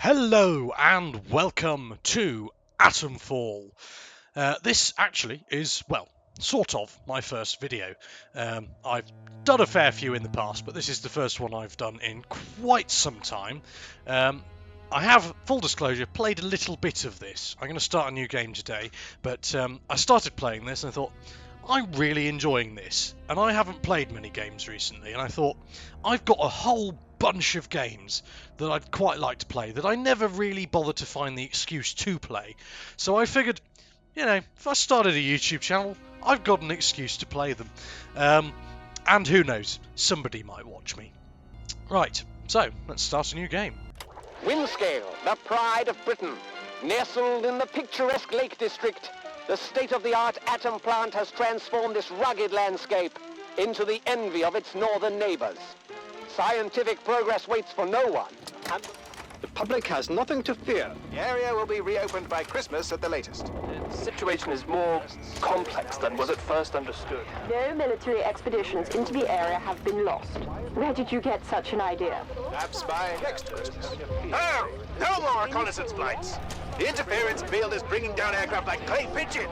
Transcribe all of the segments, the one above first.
Hello and welcome to Atomfall. This actually is, well, sort of my first video. I've done a fair few in the past, but this is the first one I've done in quite some time. I have, full disclosure, played a little bit of this. I'm going to start a new game today, but I started playing this and I thought, I'm really enjoying this, and I haven't played many games recently, and I thought, I've got a whole bunch of games that I'd quite like to play that I never really bothered to find the excuse to play. So I figured, if I started a YouTube channel, I've got an excuse to play them. And who knows, somebody might watch me. Right, so let's start a new game. Windscale, the pride of Britain. Nestled in the picturesque Lake District, the state-of-the-art atom plant has transformed this rugged landscape into the envy of its northern neighbors. Scientific progress waits for no one, and the public has nothing to fear. The area will be reopened by Christmas at the latest. The situation is more complex than was at first understood. No military expeditions into the area have been lost. Where did you get such an idea? Perhaps by next Christmas. Oh, no more reconnaissance flights. The interference field is bringing down aircraft like clay pigeons.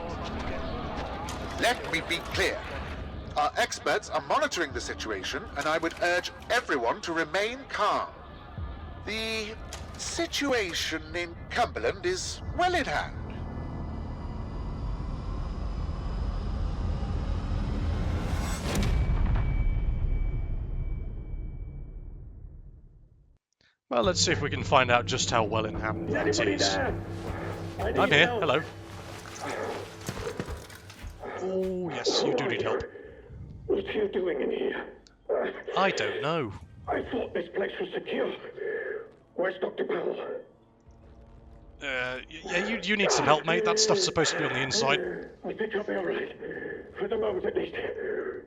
Let me be clear. Our experts are monitoring the situation, and I would urge everyone to remain calm. The situation in Cumberland is well in hand. Well, let's see if we can find out just how well in hand that is. I'm here, hello. Oh, yes, you do need help. What are you doing in here? I don't know. I thought this place was secure. Where's Dr. Powell? Yeah, you need some help, mate. That stuff's supposed to be on the inside. I think I'll be alright. For the moment, at least.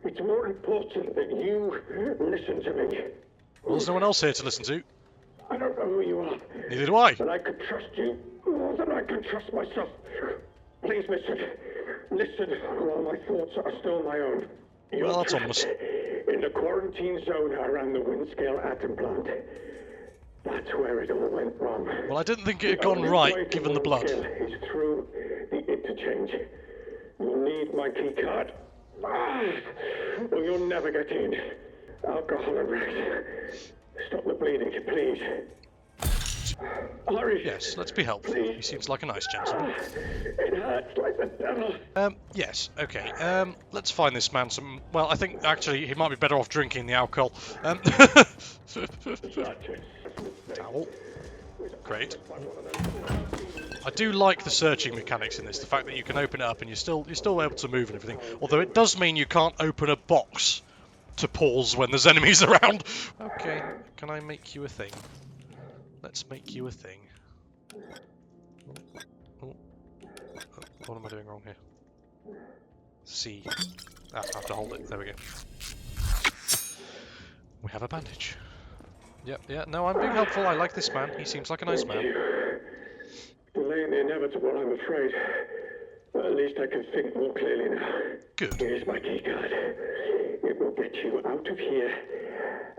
It's more important that you listen to me. Well, there's no one else here to listen to. I don't know who you are. Neither do I. But I could trust you more than I can trust myself. Please listen. Listen, while my thoughts are still my own. Well, that's almost... In the quarantine zone around the Windscale atom plant. That's where it all went wrong. Well, I didn't think it had gone right, given the blood. Is through the interchange. You'll need my key card. Or you'll never get in. Alcohol and rest. Stop the bleeding, please. Hurry. Yes, let's be helpful. Please. He seems like a nice gentleman. It hurts like the devil. Yes, okay. Let's find this man some... Well, I think, actually, he might be better off drinking the alcohol. Towel. Great. I do like the searching mechanics in this. The fact that you can open it up and you're still able to move and everything. Although it does mean you can't open a box to pause when there's enemies around. Okay, can I make you a thing? Let's make you a thing. Oh. What am I doing wrong here? C. I have to hold it. There we go. We have a bandage. Yep, yeah, no, I'm being helpful. I like this man. He seems like a nice man. Delaying the inevitable, I'm afraid. But at least I can think more clearly now. Good. Here's my key card. It will get you out of here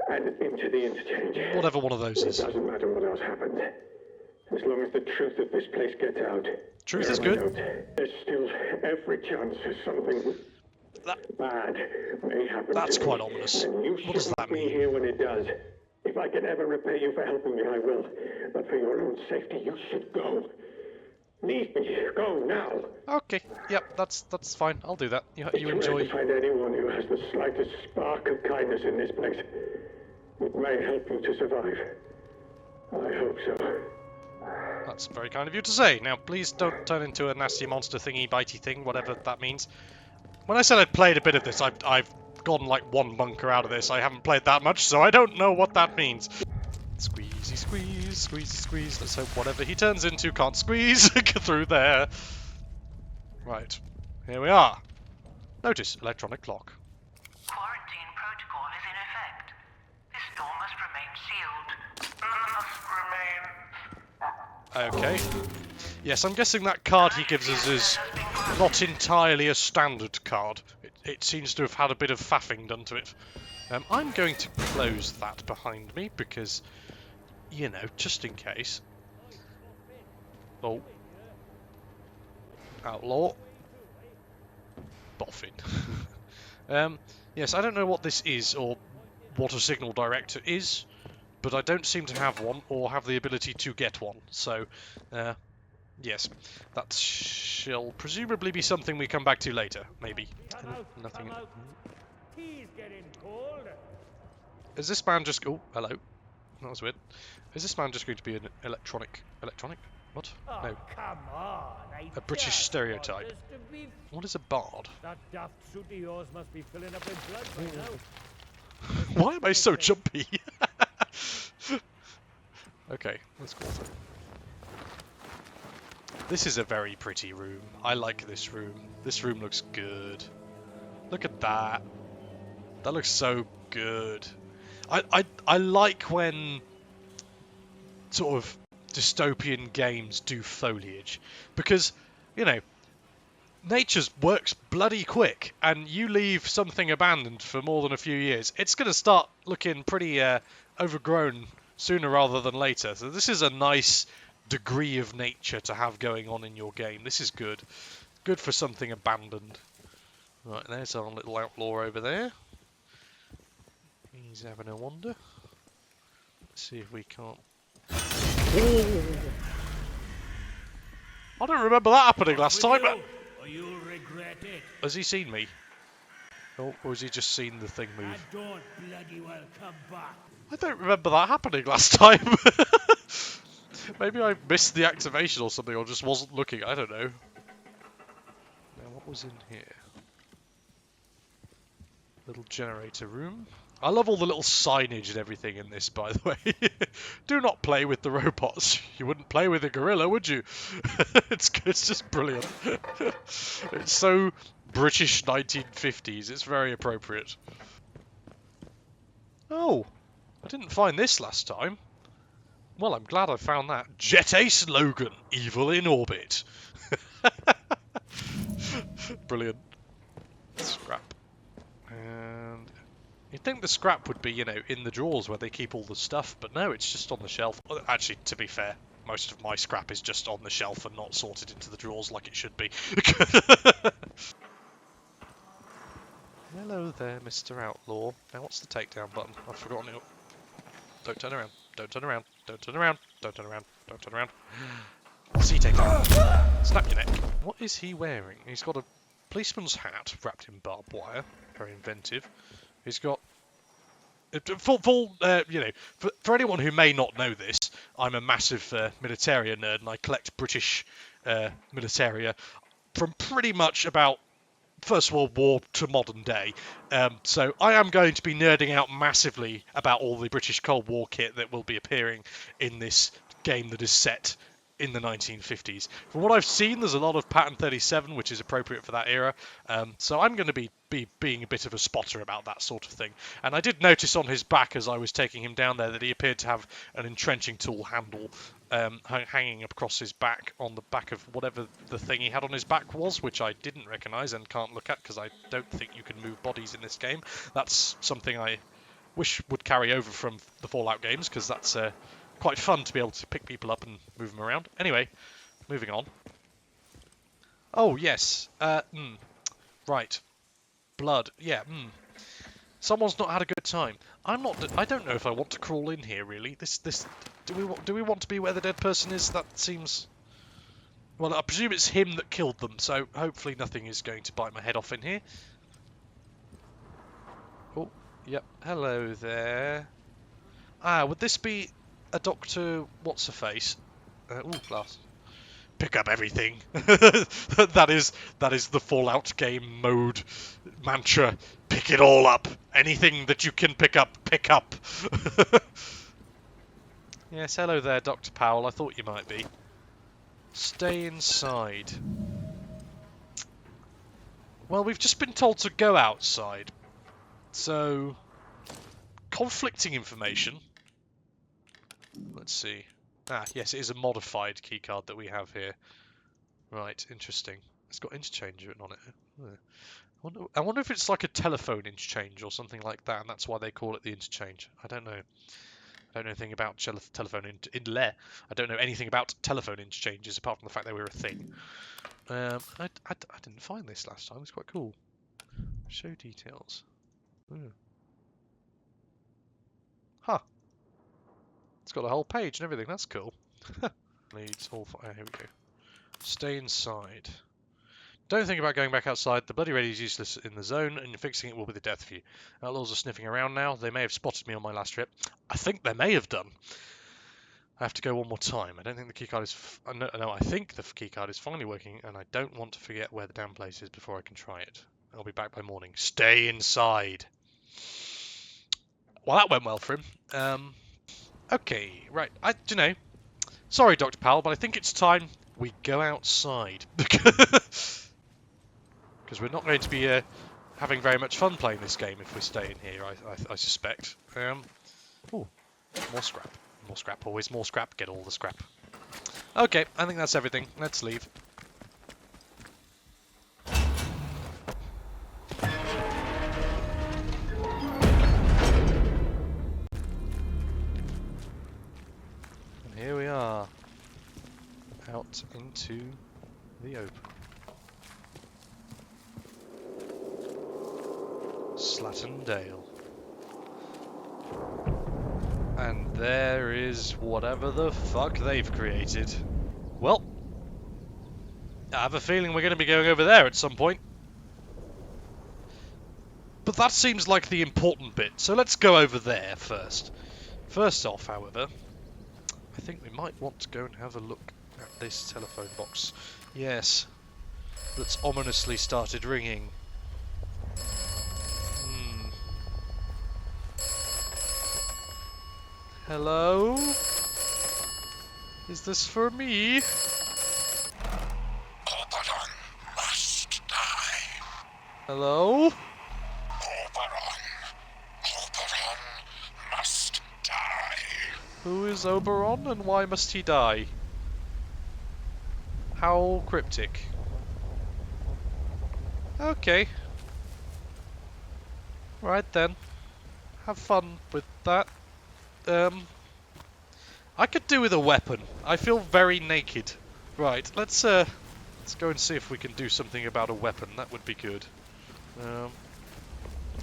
and into the interchange. Whatever one of those is. It doesn't matter what else happened. As long as the truth of this place gets out. Truth is good. There's still every chance that something bad may happen. That's quite ominous. What does that mean? Be here when it does. If I can ever repay you for helping me, I will. But for your own safety, you should go. Leave me. Go now. Okay. Yep. That's fine. I'll do that. You enjoy. Find anyone who has the slightest spark of kindness in this place. It may help you to survive. I hope so. That's very kind of you to say. Now, please don't turn into a nasty monster thingy, bitey thing, whatever that means. When I said I'd played a bit of this, I've gotten like one bunker out of this. I haven't played that much, so I don't know what that means. Squeezy, squeeze, squeezy, squeeze. Let's hope whatever he turns into can't squeeze through there. Right, here we are. Notice, electronic clock. Quarantine protocol is in effect. This door must remain sealed. Okay. Yes, I'm guessing that card he gives us is not entirely a standard card. It seems to have had a bit of faffing done to it. I'm going to close that behind me because, you know, just in case. Oh. Outlaw. Boffin. Yes, I don't know what this is or what a signal director is, but I don't seem to have one or have the ability to get one. So, yes, that shall presumably be something we come back to later, maybe. Nothing. Is this man just... Oh, hello. That was weird. Is this man just going to be an electronic... Electronic? What? No. Come on, A British stereotype. What is a bard? That daft suit of yours must be filling up with blood by now. Why am I so jumpy? Okay, let's go through. This is a very pretty room. I like this room. This room looks good. Look at that. That looks so good. I like when sort of dystopian games do foliage, because, you know, nature works bloody quick, and you leave something abandoned for more than a few years, it's going to start looking pretty overgrown sooner rather than later. So this is a nice degree of nature to have going on in your game. This is good. Good for something abandoned. Right, there's our little outlaw over there. He's having a wander. Let's see if we can't... Ooh. I don't remember that happening last time. You'll regret it. Has he seen me? Oh, or has he just seen the thing move? I don't bloody well come back. I don't remember that happening last time. Maybe I missed the activation or something, or just wasn't looking. I don't know. Now, what was in here? Little generator room. I love all the little signage and everything in this, by the way. Do not play with the robots. You wouldn't play with a gorilla, would you? It's just brilliant. It's so British 1950s. It's very appropriate. Oh, I didn't find this last time. Well, I'm glad I found that. Jet A slogan, evil in orbit. Brilliant. Scrap. And you'd think the scrap would be, you know, in the drawers where they keep all the stuff, but no, it's just on the shelf. Actually, to be fair, most of my scrap is just on the shelf and not sorted into the drawers like it should be. Hello there, Mr. Outlaw. Now, what's the takedown button? I've forgotten it. Don't turn around. Don't turn around. Don't turn around. Don't turn around. Don't turn around. See takedown. Snap your neck. What is he wearing? He's got a policeman's hat wrapped in barbed wire. Very inventive. He's got you know, for anyone who may not know this, I'm a massive militaria nerd, and I collect British militaria from pretty much about First World War to modern day. So I am going to be nerding out massively about all the British Cold War kit that will be appearing in this game that is set in the 1950s. From what I've seen, there's a lot of Pattern 37, which is appropriate for that era. So I'm going to be being a bit of a spotter about that sort of thing. And I did notice on his back as I was taking him down there that he appeared to have an entrenching tool handle hanging across his back, on the back of whatever the thing he had on his back was, which I didn't recognise and can't look at because I don't think you can move bodies in this game. That's something I wish would carry over from the Fallout games, because that's quite fun to be able to pick people up and move them around. Anyway, moving on. Oh, yes. Right. Blood. Yeah, Someone's not had a good time. I don't know if I want to crawl in here, really. Do we want to be where the dead person is? That seems... Well, I presume it's him that killed them, so hopefully nothing is going to bite my head off in here. Oh, yep. Hello there. Ah, would this be a Dr. What's-her-face? Ooh, glass. Pick up everything. that is the Fallout game mode mantra. Pick it all up. Anything that you can pick up, pick up. Yes, hello there, Dr. Powell. I thought you might be. Stay inside. Well, we've just been told to go outside. So, conflicting information. Let's see. Ah, yes, it is a modified keycard that we have here. Right, interesting. It's got interchange written on it. I wonder if it's like a telephone interchange or something like that, and that's why they call it the interchange. I don't know. I don't know anything about telephone I don't know anything about telephone interchanges apart from the fact they were a thing. I didn't find this last time. It's quite cool. Show details. Ooh. Huh. It's got a whole page and everything. That's cool. Leads all. Here we go. Stay inside. Don't think about going back outside. The bloody radio is useless in the zone, and fixing it will be the death for you. Outlaws are sniffing around now. They may have spotted me on my last trip. I think they may have done. I have to go one more time. I don't think the keycard is... No, I think the keycard is finally working, and I don't want to forget where the damn place is before I can try it. I'll be back by morning. Stay inside. Well, that went well for him. Okay, right. You know... Sorry, Dr. Powell, but I think it's time we go outside. Because we're not going to be having very much fun playing this game if we stay in here, I suspect. Ooh, more scrap. More scrap, always more scrap. Get all the scrap. Okay, I think that's everything. Let's leave. And here we are. Out into the open. Slattendale. And there is whatever the fuck they've created. Well, I have a feeling we're going to be going over there at some point. But that seems like the important bit, so let's go over there first. First off, however, I think we might want to go and have a look at this telephone box. Yes, that's ominously started ringing. Hello? Is this for me? Oberon must die. Hello? Oberon must die. Who is Oberon and why must he die? How cryptic. Okay. Right then. Have fun with that. I could do with a weapon. I feel very naked. Right, let's go and see if we can do something about a weapon. That would be good.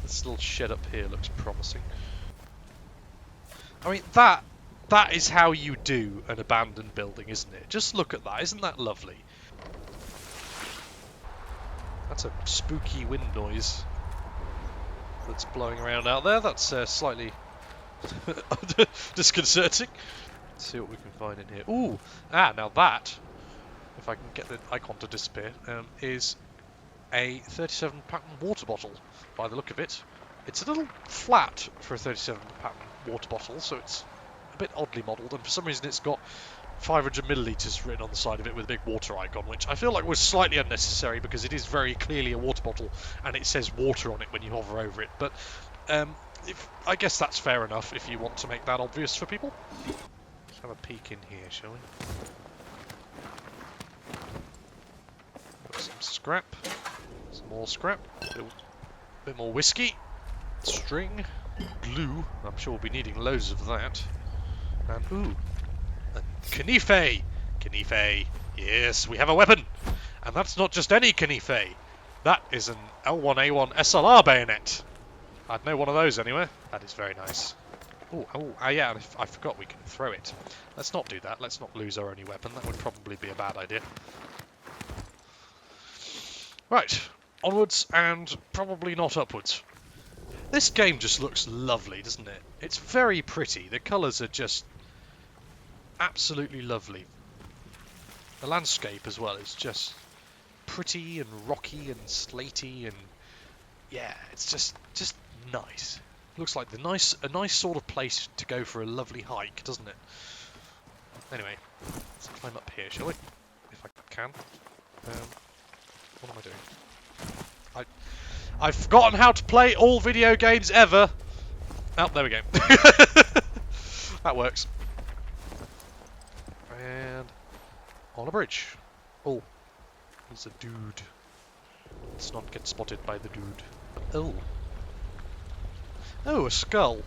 This little shed up here looks promising. I mean, that is how you do an abandoned building, isn't it? Just look at that. Isn't that lovely? That's a spooky wind noise that's blowing around out there. That's slightly disconcerting. Let's see what we can find in here. Ooh! Now that, if I can get the icon to disappear, is a 37 pattern water bottle. By the look of it, it's a little flat for a 37 pattern water bottle, so it's a bit oddly modelled, and for some reason it's got 500 millilitres written on the side of it with a big water icon, which I feel like was slightly unnecessary because it is very clearly a water bottle and it says water on it when you hover over it. But I guess that's fair enough if you want to make that obvious for people. Let's have a peek in here, shall we? Got some scrap. Some more scrap. A bit more whiskey. String. Glue. I'm sure we'll be needing loads of that. And, ooh. A Knife! Knife. Yes, we have a weapon! And that's not just any Knife. That is an L1A1 SLR bayonet. I'd know one of those anywhere. That is very nice. Oh, yeah, I forgot we can throw it. Let's not do that. Let's not lose our only weapon. That would probably be a bad idea. Right, onwards and probably not upwards. This game just looks lovely, doesn't it? It's very pretty. The colours are just absolutely lovely. The landscape as well is just pretty and rocky and slaty and yeah, it's just nice. Looks like a nice sort of place to go for a lovely hike, doesn't it? Anyway, let's climb up here, shall we? If I can. What am I doing? I've forgotten how to play all video games ever. Oh, there we go. That works. And on a bridge. Oh, there's a dude. Let's not get spotted by the dude. Oh. Oh, a skull.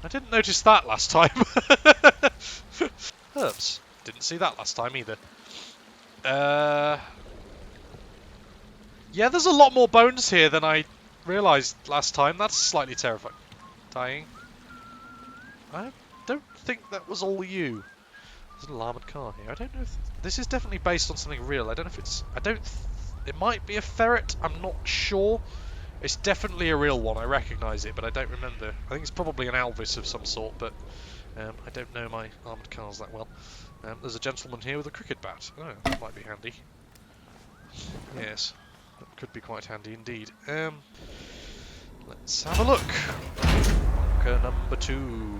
I didn't notice that last time. Herbs. Didn't see that last time either. Yeah, there's a lot more bones here than I realised last time. That's slightly terrifying. Dying. I don't think that was all you. There's an armoured car here. I don't know if... This is definitely based on something real. I don't know if it's... It might be a ferret. I'm not sure. It's definitely a real one. I recognise it, but I don't remember. I think it's probably an Alvis of some sort, but I don't know my armoured cars that well. There's a gentleman here with a cricket bat. Oh, that might be handy. Yes, that could be quite handy indeed. Let's have a look. Bunker number 2.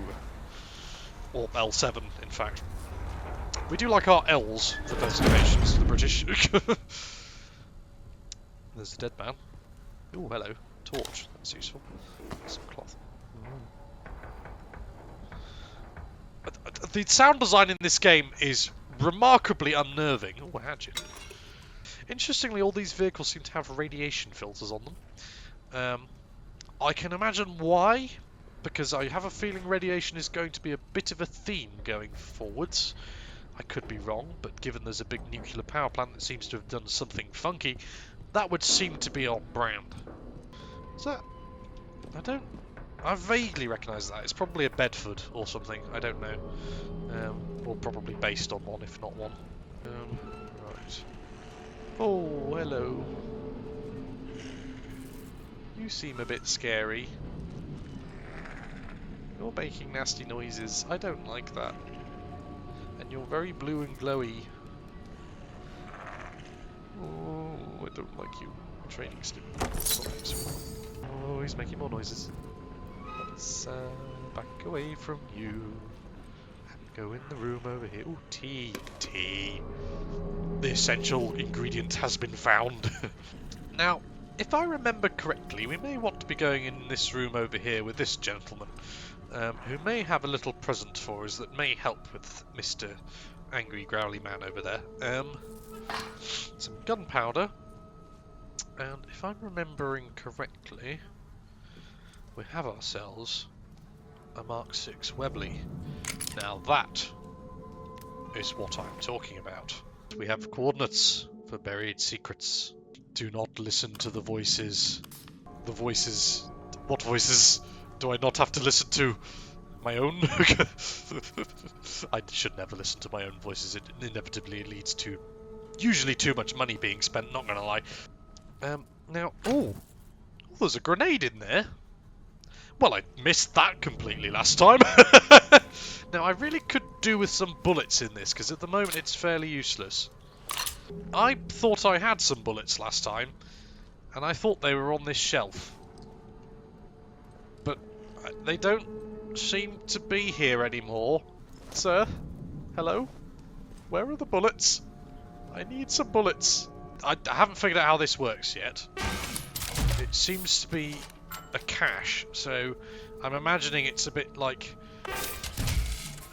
Or L7, in fact. We do like our L's for designations, the British. There's a dead man. Oh, hello. Torch. That's useful. Some cloth. The sound design in this game is remarkably unnerving. Oh, a hatchet. Interestingly, all these vehicles seem to have radiation filters on them. I can imagine why, because I have a feeling radiation is going to be a bit of a theme going forwards. I could be wrong, but given there's a big nuclear power plant that seems to have done something funky, that would seem to be on brand. Is that... I vaguely recognise that. It's probably a Bedford or something. I don't know. Or probably based on one, if not one. Right. Oh, hello. You seem a bit scary. You're making nasty noises. I don't like that. And you're very blue and glowy. Oh, I don't like you. Training student. Oh, he's making more noises. Let's back away from you and go in the room over here. Ooh, tea. Tea. The essential ingredient has been found. Now, if I remember correctly, we may want to be going in this room over here with this gentleman, who may have a little present for us that may help with Mr. Angry Growly Man over there. Some gunpowder, and if I'm remembering correctly, we have ourselves a Mark 6 Webley. Now that is what I'm talking about. We have coordinates for buried secrets. Do not listen to the voices. The voices... What voices do I not have to listen to? My own? I should never listen to my own voices. It inevitably leads to usually too much money being spent, not gonna lie. Now, oh, there's a grenade in there. Well, I missed that completely last time. Now, I really could do with some bullets in this, because at the moment it's fairly useless. I thought I had some bullets last time, and I thought they were on this shelf. But they don't seem to be here anymore. Sir? Hello? Where are the bullets? I need some bullets. I haven't figured out how this works yet. It seems to be a cache, so I'm imagining it's a bit like...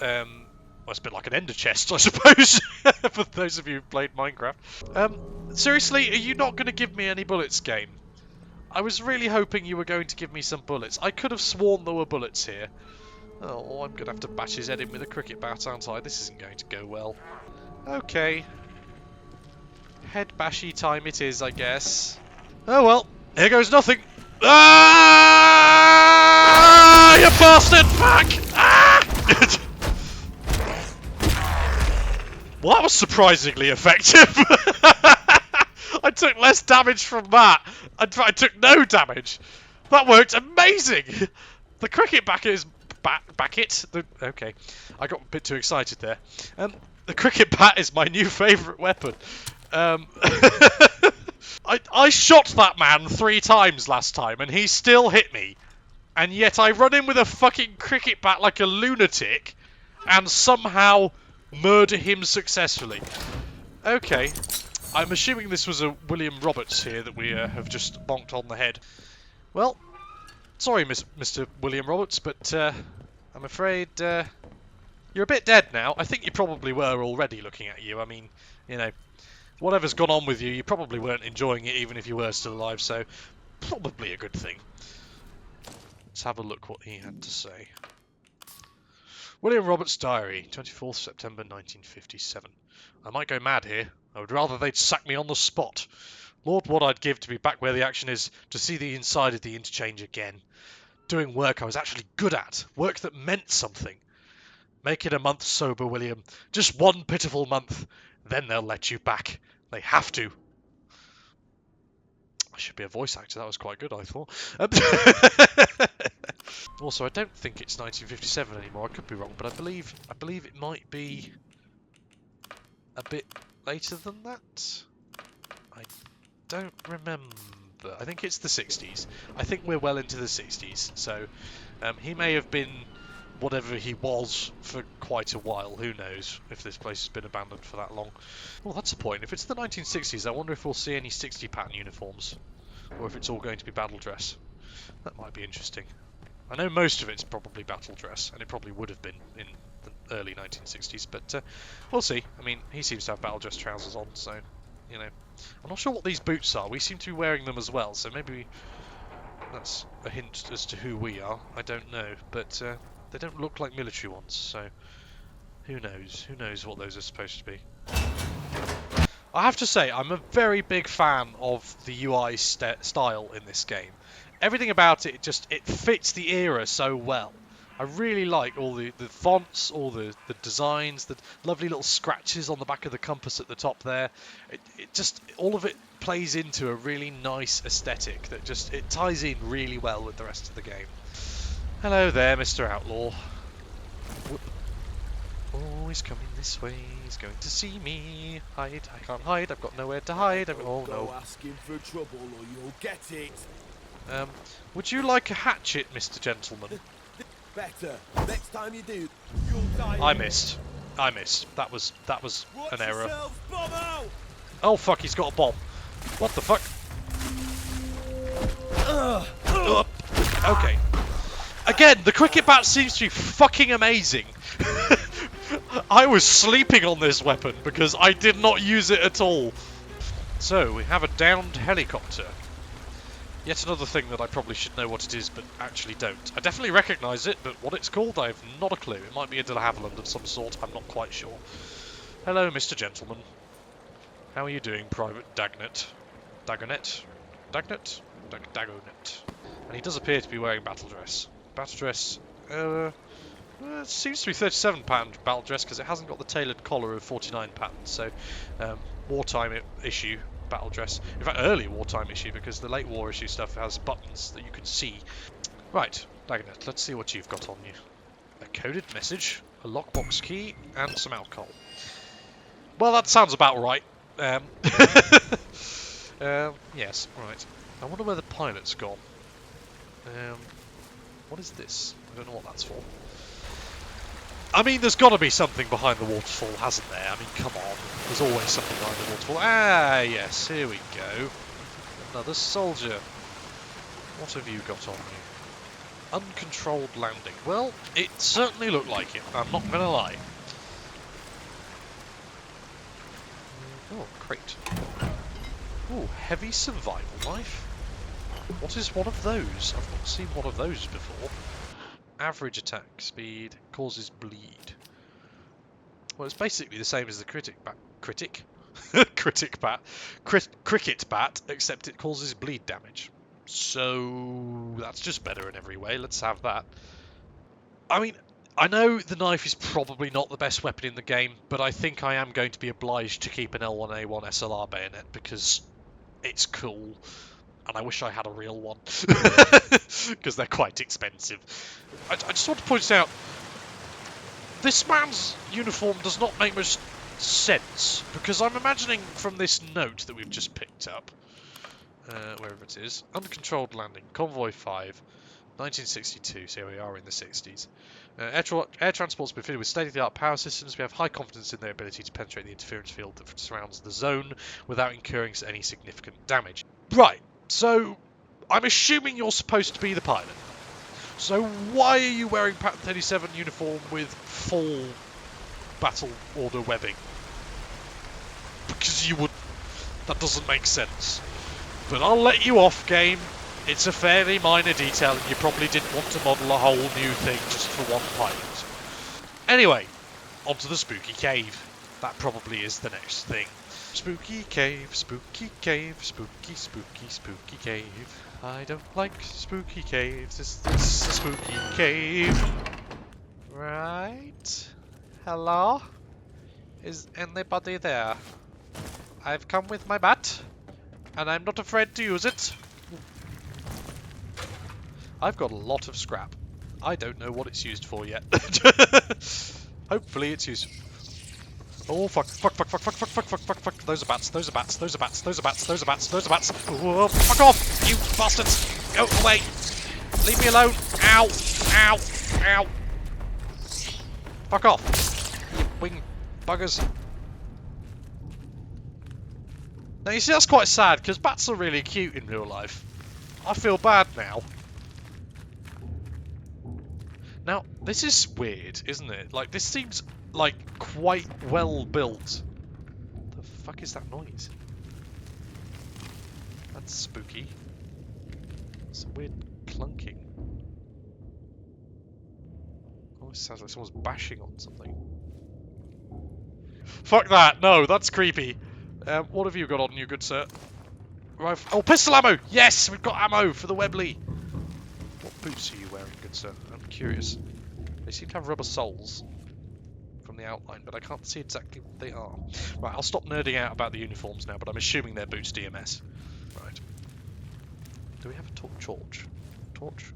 well, it's a bit like an ender chest, I suppose, for those of you who played Minecraft. Seriously, are you not going to give me any bullets, game? I was really hoping you were going to give me some bullets. I could have sworn there were bullets here. Oh, I'm going to have to bash his head in with a cricket bat, aren't I? This isn't going to go well. Okay. Head bashy time it is, I guess. Oh well, here goes nothing. Ah! You bastard! Fuck! Ah! Well, that was surprisingly effective. I took less damage from that. I took no damage. That worked amazing. The cricket okay, I got a bit too excited there. The cricket bat is my new favourite weapon. I shot that man 3 times last time, and he still hit me. And yet I run in with a fucking cricket bat like a lunatic, and somehow murder him successfully. Okay. I'm assuming this was a William Roberts here that we have just bonked on the head. Well, sorry, Mr. William Roberts, but I'm afraid you're a bit dead now. I think you probably were already, looking at you. I mean, you know, whatever's gone on with you, you probably weren't enjoying it even if you were still alive, so probably a good thing. Let's have a look what he had to say. William Roberts' diary, 24th September 1957. I might go mad here. I would rather they'd sack me on the spot. Lord, what I'd give to be back where the action is, to see the inside of the interchange again. Doing work I was actually good at, work that meant something. Make it a month sober, William. Just one pitiful month. Then they'll let you back. They have to. I should be a voice actor. That was quite good, I thought. Also, I don't think it's 1957 anymore. I could be wrong, but I believe it might be a bit later than that. I don't remember. I think it's the 60s. I think we're well into the 60s. So he may have been whatever he was for quite a while. Who knows if this place has been abandoned for that long. Well, that's the point. If it's the 1960s, I wonder if we'll see any 60 pattern uniforms, or if it's all going to be battle dress. That might be interesting. I know most of it's probably battle dress, and it probably would have been in the early 1960s, but we'll see. I mean, he seems to have battle dress trousers on, so, you know. I'm not sure what these boots are. We seem to be wearing them as well, so maybe that's a hint as to who we are. I don't know, but they don't look like military ones, so who knows? Who knows what those are supposed to be? I have to say, I'm a very big fan of the UI style in this game. Everything about it fits the era so well. I really like all the fonts, all the designs, the lovely little scratches on the back of the compass at the top there. All of it plays into a really nice aesthetic that it ties in really well with the rest of the game. Hello there, Mr. Outlaw. Oh, he's coming this way. He's going to see me. Hide. I can't hide. I've got nowhere to hide. Oh no. Asking for trouble or you'll get it. Would you like a hatchet, Mr. Gentleman? Better. Next time you do, you'll die. I missed. That was an error. Yourself, Bobo! Oh fuck, he's got a bomb. What the fuck? Okay. Again, the cricket bat seems to be fucking amazing. I was sleeping on this weapon because I did not use it at all. So, we have a downed helicopter. Yet another thing that I probably should know what it is, but actually don't. I definitely recognise it, but what it's called, I have not a clue. It might be a de Havilland of some sort, I'm not quite sure. Hello, Mr. Gentleman. How are you doing, Private Dagonet? Dagonet? Dagonet? Dagonet. And he does appear to be wearing battle dress. Battle dress, it seems to be 37 pattern battle dress because it hasn't got the tailored collar of 49 pattern, so wartime issue battle dress. In fact, early wartime issue, because the late war issue stuff has buttons that you can see. Right, Dagonet, let's see what you've got on you. A coded message, a lockbox key, and some alcohol. Well, that sounds about right. Yes, right. I wonder where the pilot's gone. What is this? I don't know what that's for. I mean, there's got to be something behind the waterfall, hasn't there? I mean, come on. There's always something behind the waterfall. Ah, yes, here we go. Another soldier. What have you got on you? Uncontrolled landing. Well, it certainly looked like it. I'm not going to lie. Oh, crate. Oh, heavy survival knife. What is one of those? I've not seen one of those before. Average attack speed causes bleed. Well, it's basically the same as the cricket bat, except it causes bleed damage. So that's just better in every way. Let's have that. I mean, I know the knife is probably not the best weapon in the game, but I think I am going to be obliged to keep an L1A1 SLR bayonet because it's cool. And I wish I had a real one, because they're quite expensive. I just want to point out, this man's uniform does not make much sense, because I'm imagining from this note that we've just picked up, wherever it is, uncontrolled landing, convoy 5, 1962, so we are in the 60s. Air transport's been fitted with state-of-the-art power systems. We have high confidence in their ability to penetrate the interference field that surrounds the zone without incurring any significant damage. Right. So, I'm assuming you're supposed to be the pilot. So why are you wearing Pattern 37 uniform with full battle order webbing? Because you would... That doesn't make sense. But I'll let you off, game. It's a fairly minor detail and you probably didn't want to model a whole new thing just for one pilot. Anyway, onto the spooky cave. That probably is the next thing. Spooky cave, spooky cave, spooky, spooky, spooky cave. I don't like spooky caves. Is this a spooky cave? Right. Hello? Is anybody there? I've come with my bat, and I'm not afraid to use it. I've got a lot of scrap. I don't know what it's used for yet. Hopefully it's used... Oh, fuck, fuck, fuck, fuck, fuck, fuck, fuck, fuck, fuck, fuck. Those are bats, those are bats, those are bats, those are bats, those are bats, those are bats. Oh, fuck off, you bastards. Go away. Leave me alone. Ow, ow, ow. Fuck off, you wing buggers. Now, you see, that's quite sad, because bats are really cute in real life. I feel bad now. Now, this is weird, isn't it? Like, this seems, like, quite well built. The fuck is that noise? That's spooky. Some weird clunking. Oh, it sounds like someone's bashing on something. Fuck that! No, that's creepy. What have you got on you, good sir? Oh, pistol ammo! Yes, we've got ammo for the Webley. What boots are you wearing, good sir? I'm curious. They seem to have rubber soles from the outline, but I can't see exactly what they are. Right, I'll stop nerding out about the uniforms now, but I'm assuming they're boots DMS. Right. Do we have a torch? Torch?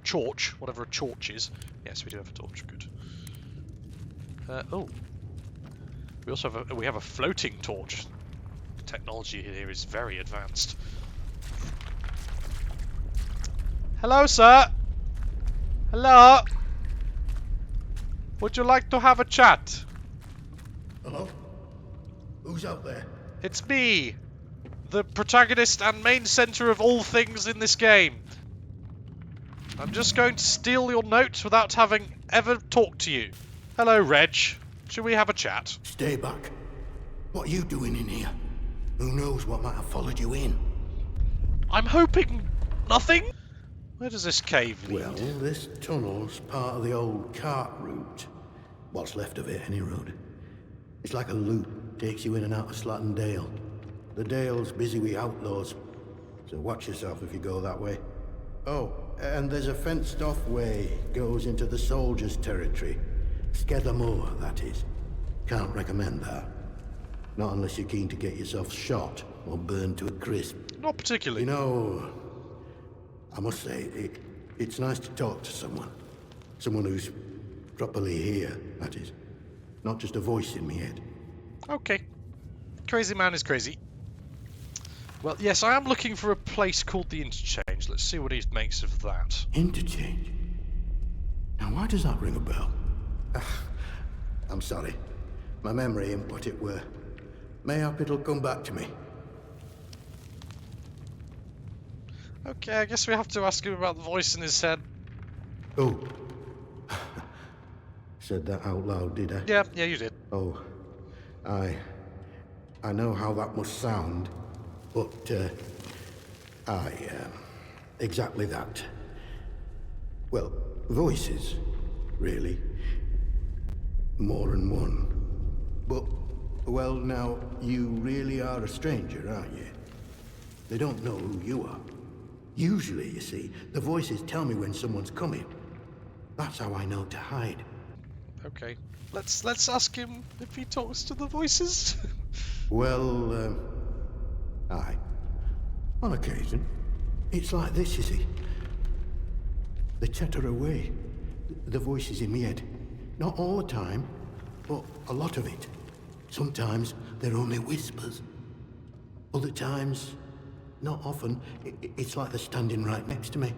Torch? Whatever a torch is. Yes, we do have a torch. Good. Oh. We also have a floating torch. The technology here is very advanced. Hello, sir. Hello. Would you like to have a chat? Hello? Who's out there? It's me, the protagonist and main center of all things in this game. I'm just going to steal your notes without having ever talked to you. Hello, Reg. Should we have a chat? Stay back. What are you doing in here? Who knows what might have followed you in? I'm hoping nothing. Where does this cave lead? Well, this tunnel's part of the old cart route. What's left of it, any road. It's like a loop, takes you in and out of Slatton Dale. The Dale's busy with outlaws, so watch yourself if you go that way. Oh, and there's a fenced-off way, goes into the soldiers' territory. Skedler Moor, that is. Can't recommend that. Not unless you're keen to get yourself shot or burned to a crisp. Not particularly. You know, I must say, it's nice to talk to someone. Someone who's properly here, that is. Not just a voice in my head. Okay. Crazy man is crazy. Well, yes, I am looking for a place called the Interchange. Let's see what he makes of that. Interchange? Now, why does that ring a bell? I'm sorry. My memory ain't what it were. Mayhap it'll come back to me. Okay, I guess we have to ask him about the voice in his head. Oh. Said that out loud, did I? Yeah, you did. Oh. I know how that must sound, but, exactly that. Well, voices, really. More than one. But, well, now, you really are a stranger, aren't you? They don't know who you are. Usually, you see, the voices tell me when someone's coming. That's how I know to hide. Okay. Let's ask him if he talks to the voices. Well, aye. On occasion. It's like this, you see. They chatter away. The voices in my head. Not all the time, but a lot of it. Sometimes they're only whispers. Other times, not often, it's like they're standing right next to me.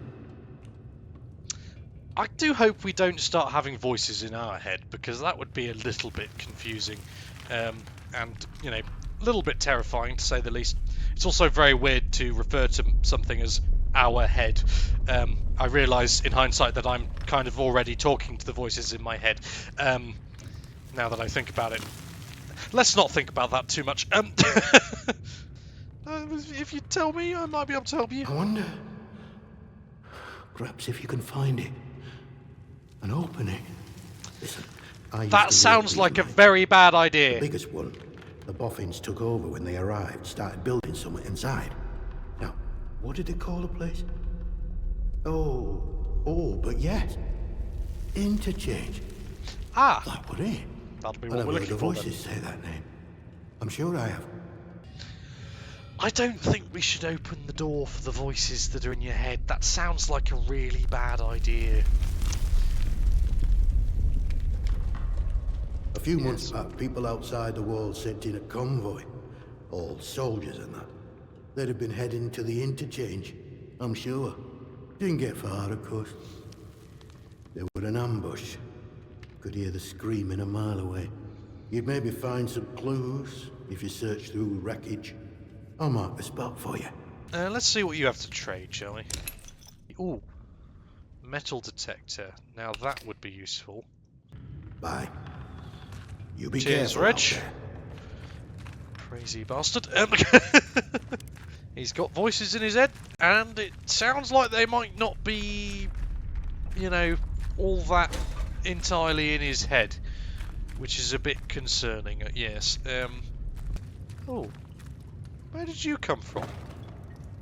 I do hope we don't start having voices in our head, because that would be a little bit confusing, and, you know, a little bit terrifying to say the least. It's also very weird to refer to something as our head. I realise in hindsight that I'm kind of already talking to the voices in my head, now that I think about it. Let's not think about that too much. If you tell me, I might be able to help you. I wonder, perhaps if you can find it and open it. That sounds like a very bad idea. The biggest one, the boffins took over when they arrived, started building something inside. Now, what did they call the place? Oh, but yes. Interchange. Ah. That would it. That'll be I've what never we're heard looking the for voices then. say that name. I'm sure I have. I don't think we should open the door for the voices that are in your head. That sounds like a really bad idea. A few months back, people outside the walls sent in a convoy. All soldiers and that. They'd have been heading to the interchange, I'm sure. Didn't get far, of course. They were an ambush. Could hear the screaming a mile away. You'd maybe find some clues if you search through wreckage. I'll mark the spot for you. Let's see what you have to trade, shall we? Ooh, metal detector. Now that would be useful. Bye. You be Cheers, careful Reg. out there. Crazy bastard. He's got voices in his head, and it sounds like they might not be, you know, all that entirely in his head, which is a bit concerning. Yes. Oh, where did you come from?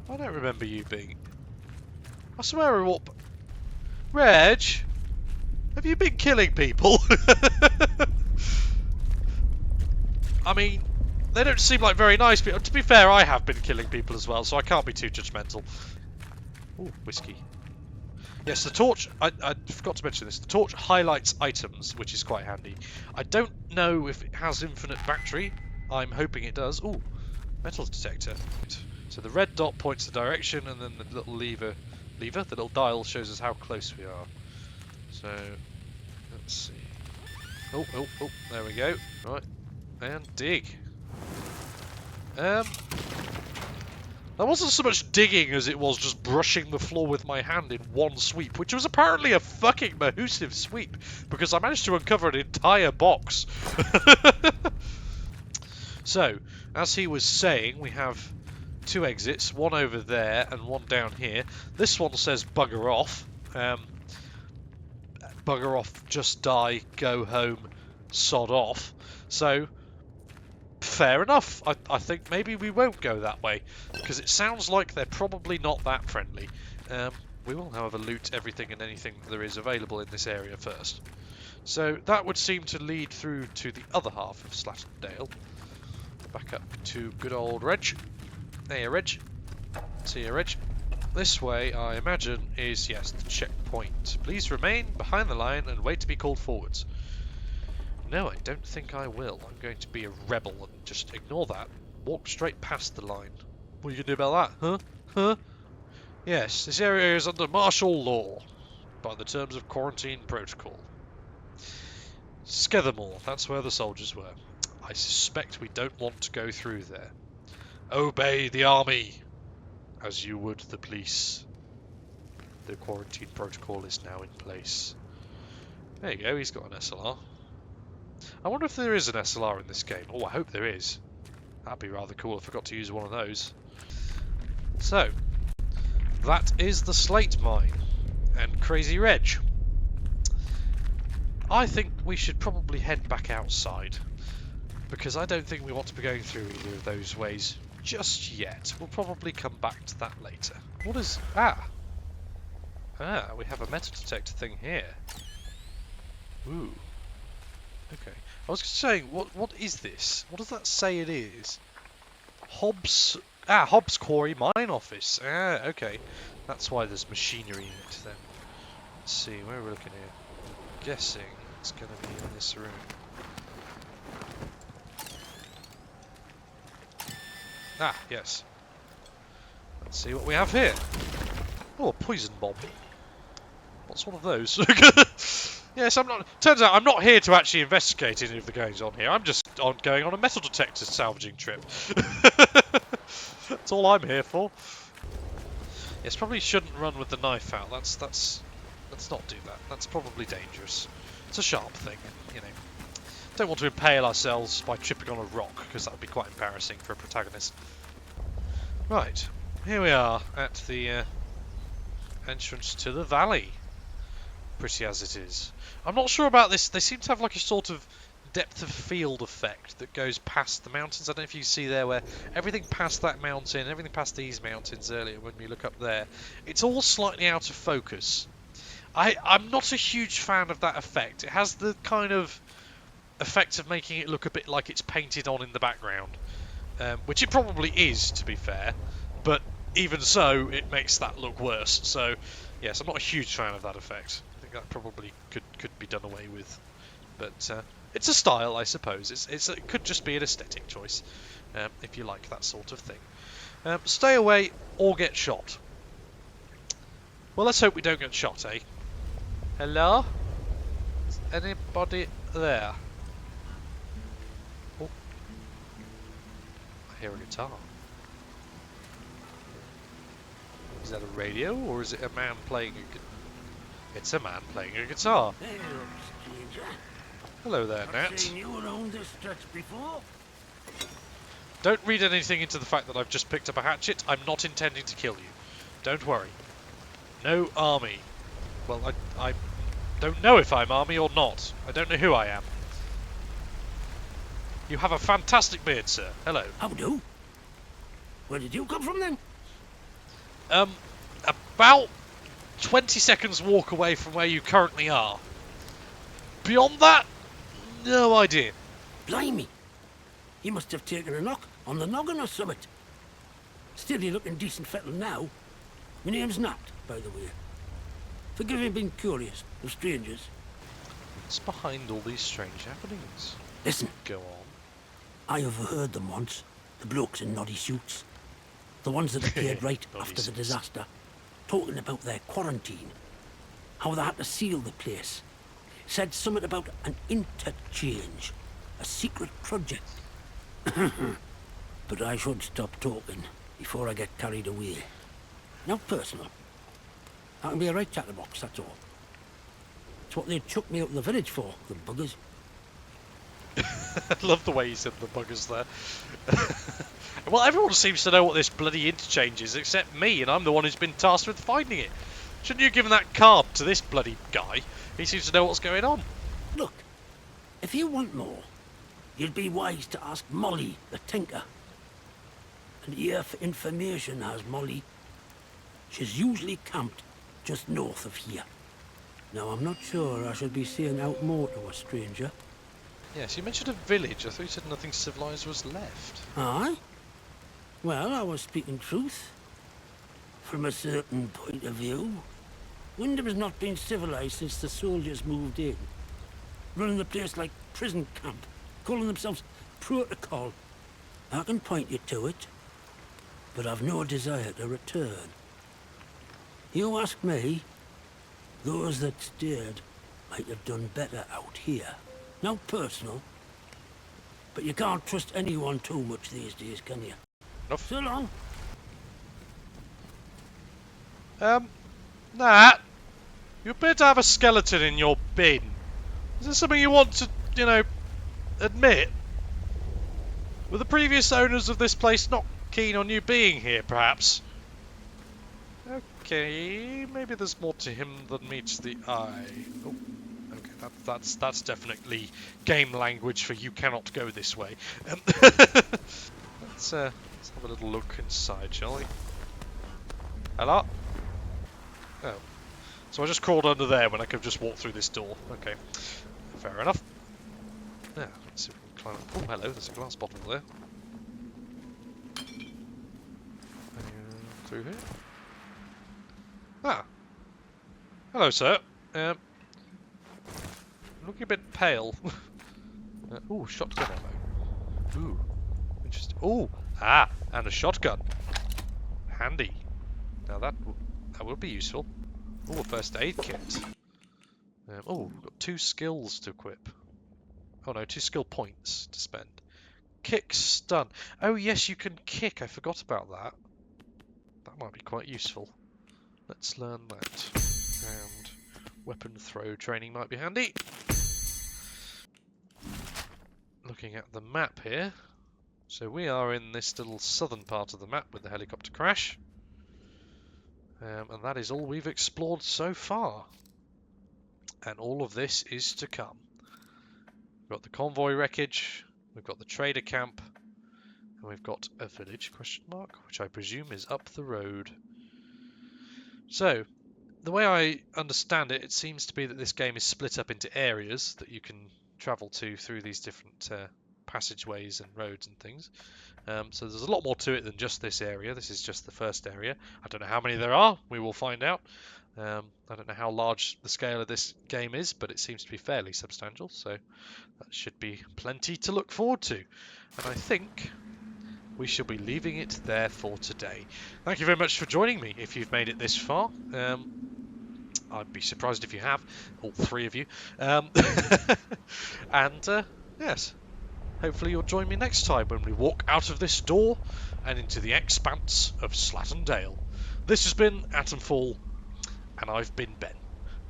I don't remember you being. I swear, what? Reg, have you been killing people? I mean, they don't seem like very nice people. To be fair, I have been killing people as well, so I can't be too judgmental. Ooh, whiskey. Yes, the torch, I forgot to mention this, the torch highlights items, which is quite handy. I don't know if it has infinite battery. I'm hoping it does. Ooh, metal detector. So the red dot points the direction, and then the little the little dial shows us how close we are. So, let's see. Oh, there we go. Right, and dig. That wasn't so much digging as it was just brushing the floor with my hand in one sweep, which was apparently a fucking mahoosive sweep, because I managed to uncover an entire box. So, as he was saying, we have two exits, one over there and one down here. This one says bugger off. Bugger off, just die, go home, sod off. So, fair enough. I think maybe we won't go that way, because it sounds like they're probably not that friendly. We will, however, loot everything and anything that there is available in this area first. So that would seem to lead through to the other half of Slatterdale. Back up to good old Reg. Hey, Reg. See you, Reg. This way, I imagine, is, yes, the checkpoint. Please remain behind the line and wait to be called forwards. No, I don't think I will. I'm going to be a rebel and just ignore that. Walk straight past the line. What are you going to do about that? Huh? Yes, this area is under martial law by the terms of quarantine protocol. Skethermore, that's where the soldiers were. I suspect we don't want to go through there. Obey the army, as you would the police. The quarantine protocol is now in place. There you go, he's got an SLR. I wonder if there is an SLR in this game. Oh, I hope there is. That'd be rather cool if I got to use one of those. So, that is the slate mine and Crazy Reg. I think we should probably head back outside, because I don't think we want to be going through either of those ways just yet. We'll probably come back to that later. What is... we have a metal detector thing here. Ooh. Okay. I was saying, what is this? What does that say it is? Hobbs Quarry Mine Office. Okay. That's why there's machinery in it then. Let's see, where are we looking here? I'm guessing it's going to be in this room. Yes. Let's see what we have here. Oh, a poison bomb. What's one of those? Yes, turns out I'm not here to actually investigate any of the goings on here. I'm just going on a metal detector salvaging trip. That's all I'm here for. Yes, probably shouldn't run with the knife out. Let's not do that. That's probably dangerous. It's a sharp thing, you know. Don't want to impale ourselves by tripping on a rock, because that would be quite embarrassing for a protagonist. Right, here we are at the entrance to the valley. pretty as it is. I'm not sure about this. They seem to have like a sort of depth of field effect that goes past the mountains. I don't know if you see there where everything past that mountain, everything past these mountains earlier when we look up there, it's all slightly out of focus. I'm not a huge fan of that effect. It has the kind of effect of making it look a bit like it's painted on in the background, which it probably is, to be fair, but even so, it makes that look worse. So, yes, I'm not a huge fan of that effect. I think that probably could be done away with, but it's a style, I suppose. It could just be an aesthetic choice, if you like that sort of thing. Stay away or get shot. Well, let's hope we don't get shot, eh? Hello? Is anybody there? Oh. I hear a guitar. Is that a radio, or is it a man playing a guitar? It's a man playing a guitar. Hello, stranger. Hello there, Nat. I've seen you around this stretch before. Don't read anything into the fact that I've just picked up a hatchet. I'm not intending to kill you. Don't worry. No army. Well, I don't know if I'm army or not. I don't know who I am. You have a fantastic beard, sir. Hello. How do? Where did you come from then? About 20 seconds walk away from where you currently are. Beyond that, no idea. Blimey. You must have taken a knock on the noggin or something. Still, you're looking decent fettled now. My name's Nat, by the way. Forgive me being curious of strangers. What's behind all these strange happenings? Listen. Go on. I overheard them once. The blokes in noddy suits. The ones that appeared right after the disaster. Talking about their quarantine. How they had to seal the place. Said something about an interchange. A secret project. But I should stop talking before I get carried away. Not personal. I can be a right chatterbox, that's all. It's what they chucked me out of the village for, the buggers. I love the way you said the buggers there. Well, everyone seems to know what this bloody interchange is, except me, and I'm the one who's been tasked with finding it. Shouldn't you have given that card to this bloody guy? He seems to know what's going on. Look, if you want more, you'd be wise to ask Molly, the tinker. And here for information, has Molly. She's usually camped just north of here. Now, I'm not sure I should be saying out more to a stranger. Yes, you mentioned a village. I thought you said nothing civilized was left. Aye? Well, I was speaking truth. From a certain point of view. Wyndham's not been civilized since the soldiers moved in. Running the place like prison camp. Calling themselves protocol. I can point you to it. But I've no desire to return. You ask me, those that stayed might have done better out here. Now personal, but you can't trust anyone too much these days, can you? No. So long. Nat, you appear to have a skeleton in your bin. Is this something you want to, you know, admit? Were the previous owners of this place not keen on you being here, perhaps? Okay, maybe there's more to him than meets the eye. Oh, okay, that's definitely game language for you cannot go this way. Let's have a little look inside, shall we? Hello? Oh. So I just crawled under there when I could have just walked through this door. Okay. Fair enough. Yeah, let's see if we can climb up. Oh, hello, there's a glass bottle there. Through here. Ah. Hello, sir. Looking a bit pale. Ooh, shotgun ammo. Ooh, interesting. Ooh, and a shotgun. Handy. Now that will be useful. Ooh, a first aid kit. Oh, we've got 2 skills to equip. Oh no, 2 skill points to spend. Kick, stun. Oh yes, you can kick. I forgot about that. That might be quite useful. Let's learn that. And weapon throw training might be handy. Looking at the map here. So we are in this little southern part of the map with the helicopter crash. And that is all we've explored so far. And all of this is to come. We've got the convoy wreckage, we've got the trader camp, and we've got a village, question mark, which I presume is up the road. So, the way I understand it, it seems to be that this game is split up into areas that you can travel to through these different passageways and roads and things. So there's a lot more to it than just this area. This is just the first area. I don't know how many there are. We will find out. I don't know how large the scale of this game is, but it seems to be fairly substantial. So that should be plenty to look forward to. And I think we shall be leaving it there for today. Thank you very much for joining me if you've made it this far. I'd be surprised if you have, all three of you. And yes, hopefully you'll join me next time when we walk out of this door and into the expanse of Slattendale. This has been Atomfall, and I've been Ben.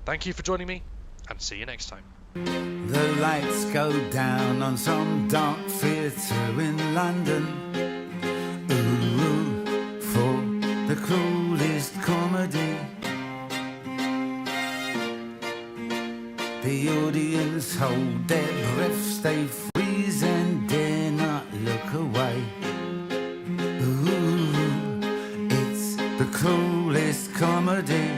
Thank you for joining me, and see you next time. The lights go down on some dark theatre in London. Ooh, for the cruelest comedy. The audience hold their breaths, they freeze and dare not look away. Ooh, it's the cruelest comedy.